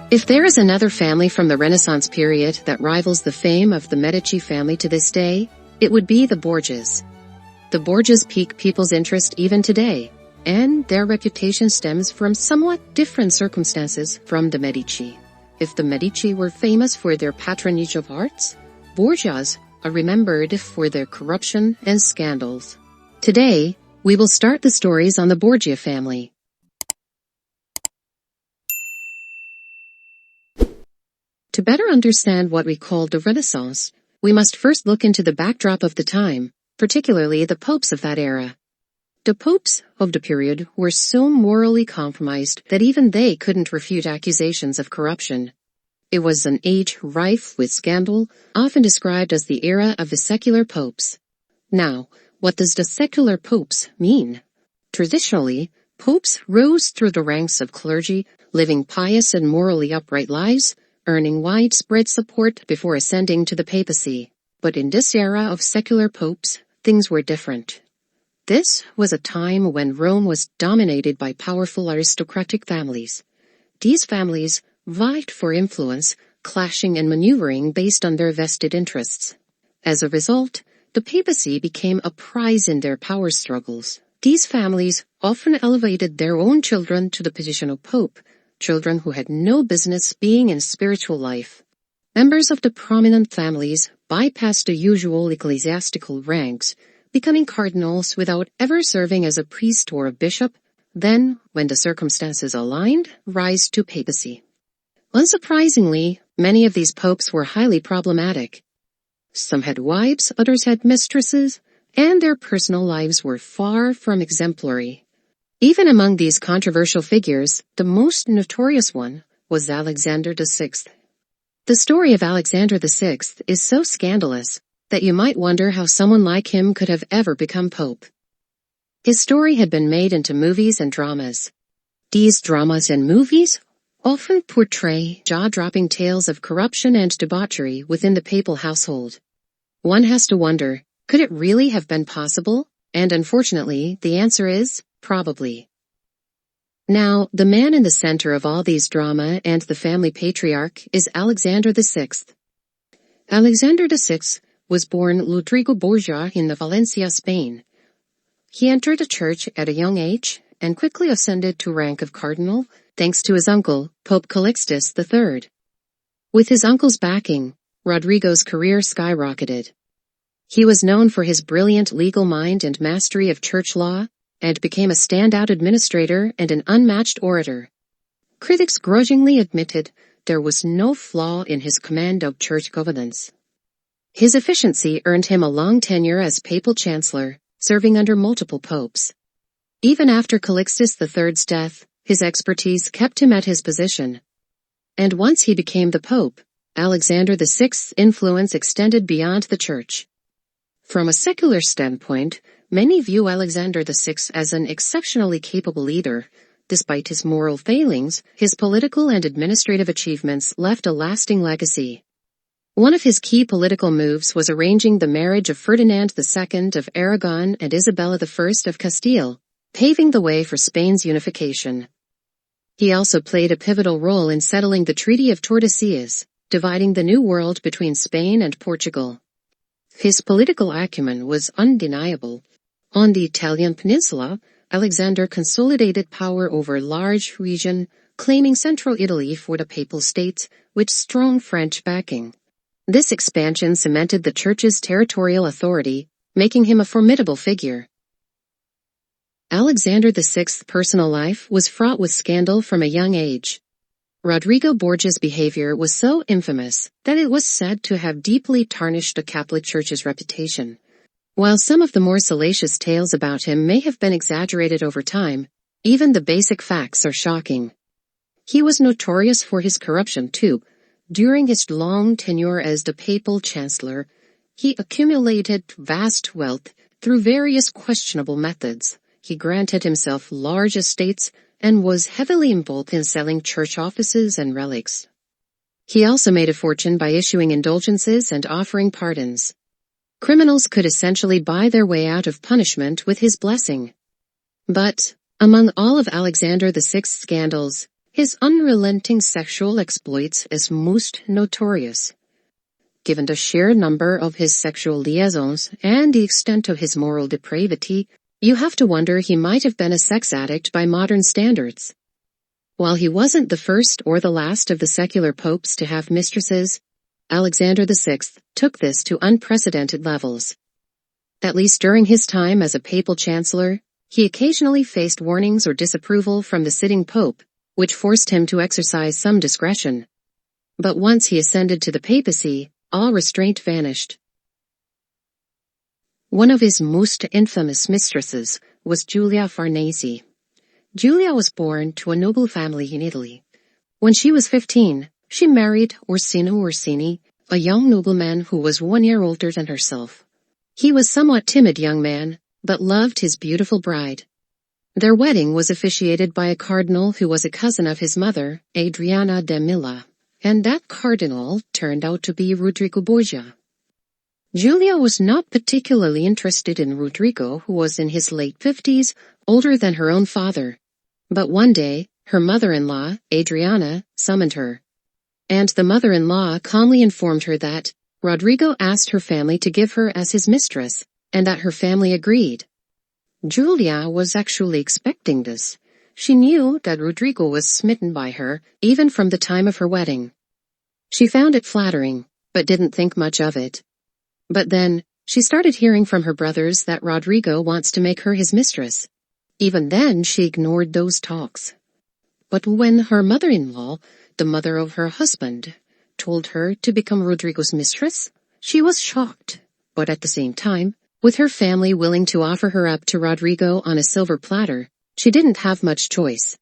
If there is another family from the Renaissance period that rivals the fame of the Medici family to this day, it would be the Borgias. The Borgias pique people's interest even today, and their reputation stems from somewhat different circumstances from the Medici. If the Medici were famous for their patronage of arts, Borgias are remembered for their corruption and scandals. Today, we will start the stories on the Borgia family. To better understand what we call the Renaissance, we must first look into the backdrop of the time, particularly the popes of that era. The popes of the period were so morally compromised that even they couldn't refute accusations of corruption. It was an age rife with scandal, often described as the era of the secular popes. Now, what does the secular popes mean? Traditionally, popes rose through the ranks of clergy, living pious and morally upright lives, earning widespread support before ascending to the papacy. But in this era of secular popes, things were different. This was a time when Rome was dominated by powerful aristocratic families. These families vied for influence, clashing and maneuvering based on their vested interests. As a result, the papacy became a prize in their power struggles. These families often elevated their own children to the position of pope, children who had no business being in spiritual life. Members of the prominent families bypassed the usual ecclesiastical ranks, becoming cardinals without ever serving as a priest or a bishop, then, when the circumstances aligned, rise to papacy. Unsurprisingly, many of these popes were highly problematic. Some had wives, others had mistresses, and their personal lives were far from exemplary. Even among these controversial figures, the most notorious one was Alexander VI. The story of Alexander VI is so scandalous that you might wonder how someone like him could have ever become pope. His story had been made into movies and dramas. These dramas and movies often portray jaw-dropping tales of corruption and debauchery within the papal household. One has to wonder, could it really have been possible? And unfortunately, the answer is, probably. Now, the man in the center of all these drama and the family patriarch is Alexander VI. Alexander VI was born Rodrigo Borgia in Valencia, Spain. He entered the church at a young age and quickly ascended to rank of cardinal thanks to his uncle, Pope Calixtus III. With his uncle's backing, Rodrigo's career skyrocketed. He was known for his brilliant legal mind and mastery of church law, and became a standout administrator and an unmatched orator. Critics grudgingly admitted there was no flaw in his command of church governance. His efficiency earned him a long tenure as papal chancellor, serving under multiple popes. Even after Calixtus III's death, his expertise kept him at his position. And once he became the pope, Alexander VI's influence extended beyond the church. From a secular standpoint, many view Alexander VI as an exceptionally capable leader. Despite his moral failings, his political and administrative achievements left a lasting legacy. One of his key political moves was arranging the marriage of Ferdinand II of Aragon and Isabella I of Castile, paving the way for Spain's unification. He also played a pivotal role in settling the Treaty of Tordesillas, dividing the New World between Spain and Portugal. His political acumen was undeniable. On the Italian peninsula, Alexander consolidated power over a large region, claiming central Italy for the Papal States with strong French backing. This expansion cemented the Church's territorial authority, making him a formidable figure. Alexander VI's personal life was fraught with scandal from a young age. Rodrigo Borgia's behavior was so infamous that it was said to have deeply tarnished the Catholic Church's reputation. While some of the more salacious tales about him may have been exaggerated over time, even the basic facts are shocking. He was notorious for his corruption too. During his long tenure as the papal chancellor, he accumulated vast wealth through various questionable methods. He granted himself large estates and was heavily involved in selling church offices and relics. He also made a fortune by issuing indulgences and offering pardons. Criminals could essentially buy their way out of punishment with his blessing. But, among all of Alexander VI's scandals, his unrelenting sexual exploits is most notorious. Given the sheer number of his sexual liaisons and the extent of his moral depravity, you have to wonder he might have been a sex addict by modern standards. While he wasn't the first or the last of the secular popes to have mistresses, Alexander VI took this to unprecedented levels. At least during his time as a papal chancellor, he occasionally faced warnings or disapproval from the sitting pope, which forced him to exercise some discretion. But once he ascended to the papacy, all restraint vanished. One of his most infamous mistresses was Giulia Farnese. Giulia was born to a noble family in Italy. When she was 15, she married Orsini, a young nobleman who was 1 year older than herself. He was a somewhat timid young man, but loved his beautiful bride. Their wedding was officiated by a cardinal who was a cousin of his mother, Adriana de Milla, and that cardinal turned out to be Rodrigo Borgia. Giulia was not particularly interested in Rodrigo, who was in his late 50s, older than her own father. But one day, her mother-in-law, Adriana, summoned her. And the mother-in-law calmly informed her that Rodrigo asked her family to give her as his mistress, and that her family agreed. Giulia was actually expecting this. She knew that Rodrigo was smitten by her, even from the time of her wedding. She found it flattering, but didn't think much of it. But then, she started hearing from her brothers that Rodrigo wants to make her his mistress. Even then, she ignored those talks. But when her mother-in-law, the mother of her husband, told her to become Rodrigo's mistress, she was shocked. But at the same time, with her family willing to offer her up to Rodrigo on a silver platter, she didn't have much choice.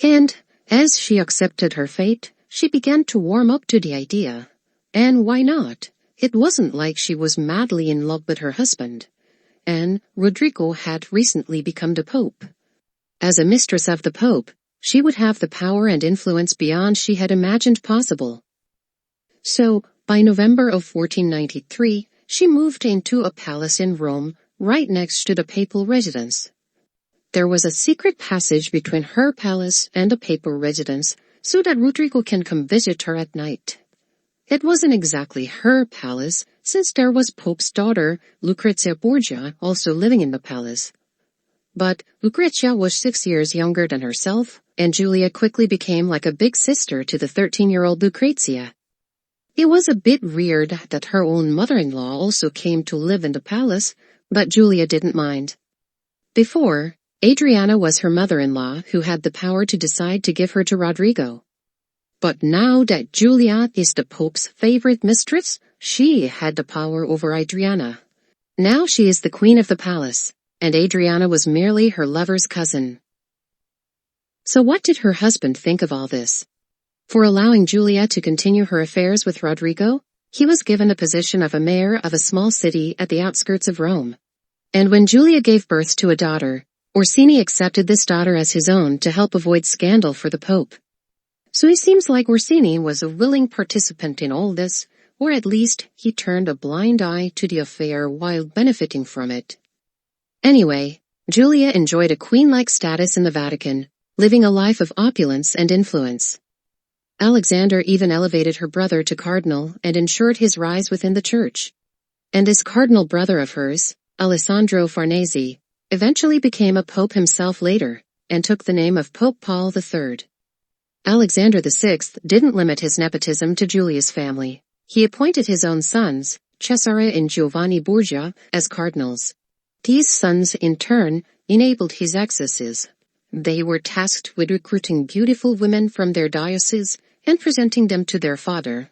And, as she accepted her fate, she began to warm up to the idea. And why not? It wasn't like she was madly in love with her husband. And Rodrigo had recently become the Pope. As a mistress of the Pope, she would have the power and influence beyond she had imagined possible. So, by November of 1493, she moved into a palace in Rome, right next to the papal residence. There was a secret passage between her palace and the papal residence, so that Rodrigo can come visit her at night. It wasn't exactly her palace, since there was Pope's daughter, Lucrezia Borgia, also living in the palace. But Lucrezia was 6 years younger than herself, and Giulia quickly became like a big sister to the 13-year-old Lucrezia. It was a bit weird that her own mother-in-law also came to live in the palace, but Giulia didn't mind. Before, Adriana was her mother-in-law who had the power to decide to give her to Rodrigo. But now that Giulia is the Pope's favorite mistress, she had the power over Adriana. Now she is the queen of the palace, and Adriana was merely her lover's cousin. So what did her husband think of all this? For allowing Giulia to continue her affairs with Rodrigo, he was given the position of a mayor of a small city at the outskirts of Rome. And when Giulia gave birth to a daughter, Orsini accepted this daughter as his own to help avoid scandal for the Pope. So it seems like Orsini was a willing participant in all this, or at least he turned a blind eye to the affair while benefiting from it. Anyway, Giulia enjoyed a queen-like status in the Vatican, living a life of opulence and influence. Alexander even elevated her brother to cardinal and ensured his rise within the church. And this cardinal brother of hers, Alessandro Farnese, eventually became a pope himself later, and took the name of Pope Paul III. Alexander VI didn't limit his nepotism to Giulia's family. He appointed his own sons, Cesare and Giovanni Borgia, as cardinals. These sons, in turn, enabled his excesses. They were tasked with recruiting beautiful women from their diocese and presenting them to their father.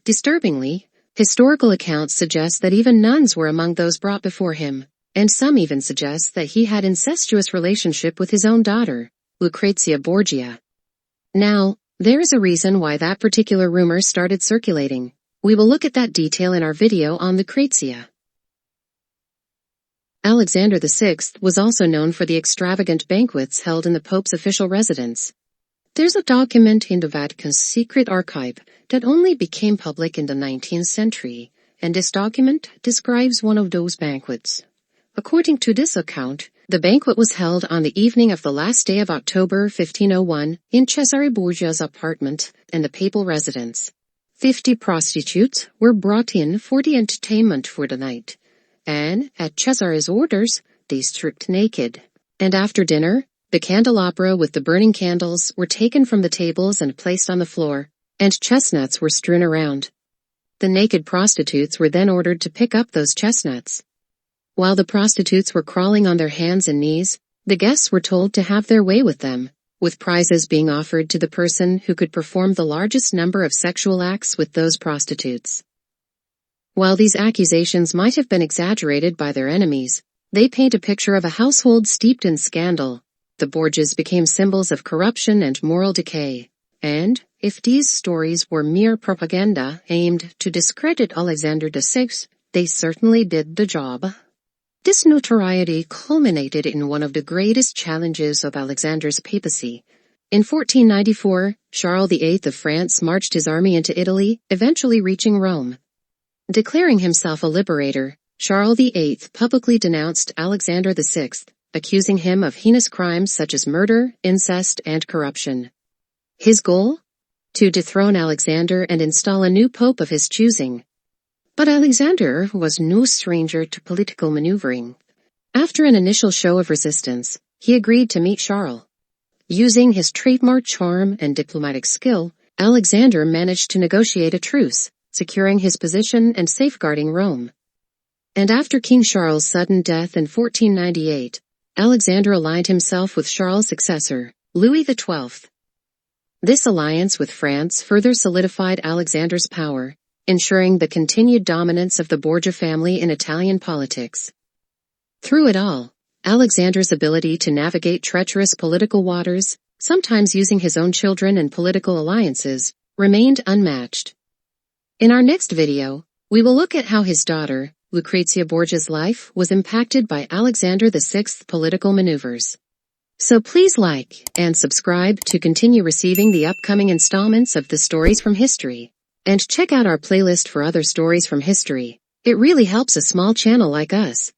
Disturbingly, historical accounts suggest that even nuns were among those brought before him, and some even suggest that he had incestuous relationship with his own daughter, Lucrezia Borgia. Now, there is a reason why that particular rumor started circulating. We will look at that detail in our video on Lucrezia. Alexander VI was also known for the extravagant banquets held in the Pope's official residence. There's a document in the Vatican's secret archive that only became public in the 19th century, and this document describes one of those banquets. According to this account, The banquet was held on the evening of the last day of October 1501 in Cesare Borgia's apartment in the papal residence. 50 prostitutes were brought in for the entertainment for the night, and, at Cesare's orders, they stripped naked. And after dinner, the candelabra with the burning candles were taken from the tables and placed on the floor, and chestnuts were strewn around. The naked prostitutes were then ordered to pick up those chestnuts. While the prostitutes were crawling on their hands and knees, the guests were told to have their way with them, with prizes being offered to the person who could perform the largest number of sexual acts with those prostitutes. While these accusations might have been exaggerated by their enemies, they paint a picture of a household steeped in scandal. The Borgias became symbols of corruption and moral decay. And, if these stories were mere propaganda aimed to discredit Alexander VI, they certainly did the job. This notoriety culminated in one of the greatest challenges of Alexander's papacy. In 1494, Charles VIII of France marched his army into Italy, eventually reaching Rome. Declaring himself a liberator, Charles VIII publicly denounced Alexander VI, accusing him of heinous crimes such as murder, incest, and corruption. His goal? To dethrone Alexander and install a new pope of his choosing. But Alexander was no stranger to political maneuvering. After an initial show of resistance, he agreed to meet Charles. Using his trademark charm and diplomatic skill, Alexander managed to negotiate a truce, securing his position and safeguarding Rome. And after King Charles' sudden death in 1498, Alexander aligned himself with Charles' successor, Louis XII. This alliance with France further solidified Alexander's power, ensuring the continued dominance of the Borgia family in Italian politics. Through it all, Alexander's ability to navigate treacherous political waters, sometimes using his own children in political alliances, remained unmatched. In our next video, we will look at how his daughter, Lucrezia Borgia's life was impacted by Alexander VI's political maneuvers. So please like and subscribe to continue receiving the upcoming installments of the Stories from History. And check out our playlist for other stories from history. It really helps a small channel like us.